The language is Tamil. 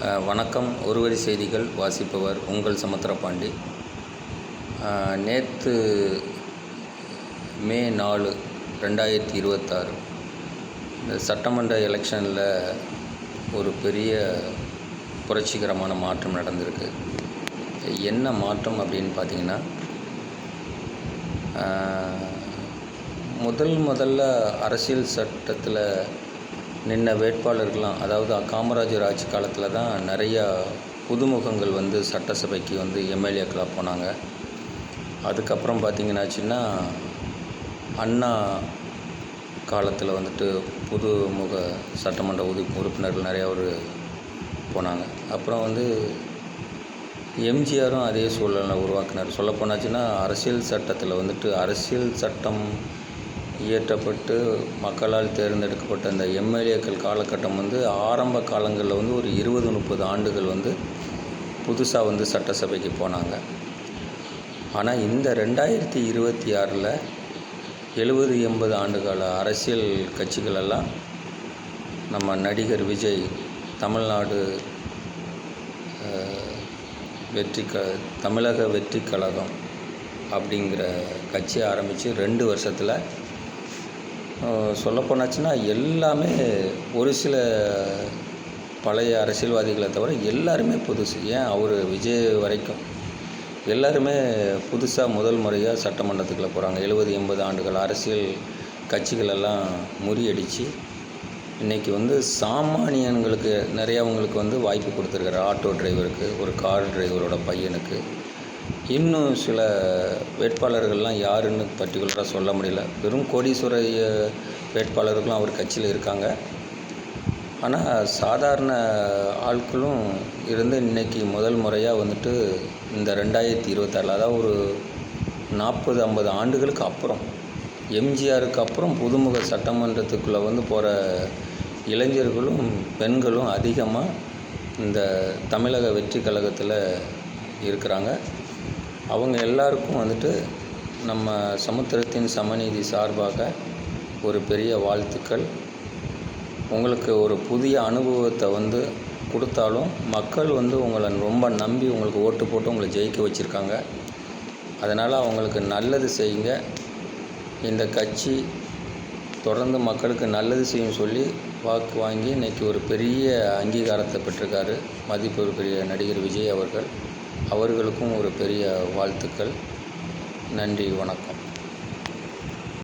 வணக்கம். ஒருவரி செய்திகள் வாசிப்பவர் உங்கள் சமுத்திரபாண்டி. நேற்று மே 4, 2026 இந்த சட்டமன்ற எலெக்ஷனில் ஒரு பெரிய புரட்சிகரமான மாற்றம் நடந்திருக்கு. என்ன மாற்றம் அப்படின்னு பார்த்திங்கன்னா, முதல்ல அரசியல் சட்டத்தில் நின்ன வேட்பாளர்கள்லாம், அதாவது காமராஜர் ஆட்சி காலத்தில் தான் நிறையா புதுமுகங்கள் சட்டசபைக்கு எம்எல்ஏக்களாக போனாங்க. அதுக்கப்புறம் பார்த்திங்கன்னாச்சுன்னா, அண்ணா காலத்தில் புதுமுக சட்டமன்ற உறுப்பினர்கள் நிறையா போனாங்க. அப்புறம் எம்ஜிஆரும் அதே சூழலை உருவாக்கினார். சொல்லப்போனாச்சுன்னா, அரசியல் சட்டத்தில் அரசியல் சட்டம் இயற்றப்பட்டு மக்களால் தேர்ந்தெடுக்கப்பட்ட அந்த எம்எல்ஏக்கள் காலகட்டம் ஆரம்ப காலங்களில் ஒரு 20-30 ஆண்டுகள் புதுசாக சட்டசபைக்கு போனாங்க. ஆனால் இந்த 2026 70-80 ஆண்டுகால அரசியல் கட்சிகளெல்லாம் நம்ம நடிகர் விஜய் தமிழ்நாடு தமிழக வெற்றி கழகம் அப்படிங்கிற கட்சி ஆரம்பித்து 2 வருஷத்தில் சொல்லப்போனாச்சுன்னா எல்லாமே, ஒரு சில பழைய அரசியல்வாதிகளை தவிர எல்லாருமே புதுசு. ஏன் அவர் விஜய் வரைக்கும் எல்லாருமே புதுசாக முதல் முறையாக சட்டமன்றத்துக்குள்ளே போகிறாங்க. 70-80 ஆண்டுகள் அரசியல் கட்சிகளெல்லாம் முறியடித்து இன்றைக்கி சாமானியன்களுக்கு நிறையாவங்களுக்கு வாய்ப்பு கொடுத்துருக்காரு. ஆட்டோ டிரைவருக்கு, ஒரு கார் டிரைவரோட பையனுக்கு, இன்னும் சில வேட்பாளர்கள்லாம் யாருன்னு பர்டிகுலராக சொல்ல முடியல. வெறும் கோடீஸ்வர வேட்பாளர்களும் அவர் கட்சியில் இருக்காங்க. ஆனால் சாதாரண ஆட்களும் இன்றைக்கி முதல் முறையாக இந்த 2026, அதாவது ஒரு 40-50 ஆண்டுகளுக்கு அப்புறம், எம்ஜிஆருக்கு அப்புறம் புதுமுக சட்டமன்றத்துக்குள்ளே போகிற இளைஞர்களும் பெண்களும் அதிகமாக இந்த தமிழக வெற்றி கழகத்தில் இருக்கிறாங்க. அவங்க எல்லாருக்கும் நம்ம சமுத்திரத்தின் சமநீதி சார்பாக ஒரு பெரிய வாழ்த்துக்கள். உங்களுக்கு ஒரு புதிய அனுபவத்தை கொடுத்தாலும் மக்கள் உங்களை ரொம்ப நம்பி உங்களுக்கு ஓட்டு போட்டு உங்களை ஜெயிக்க வச்சுருக்காங்க. அதனால் அவங்களுக்கு நல்லது செய்யுங்க. இந்த கட்சி தொடர்ந்து மக்களுக்கு நல்லது செய்யும் சொல்லி வாக்கு வாங்கி இன்றைக்கி ஒரு பெரிய அங்கீகாரத்தை பெற்றிருக்காரு மதிப்புக்குரிய நடிகர் விஜய் அவர்களுக்கும் ஒரு பெரிய வாழ்த்துக்கள். நன்றி, வணக்கம்.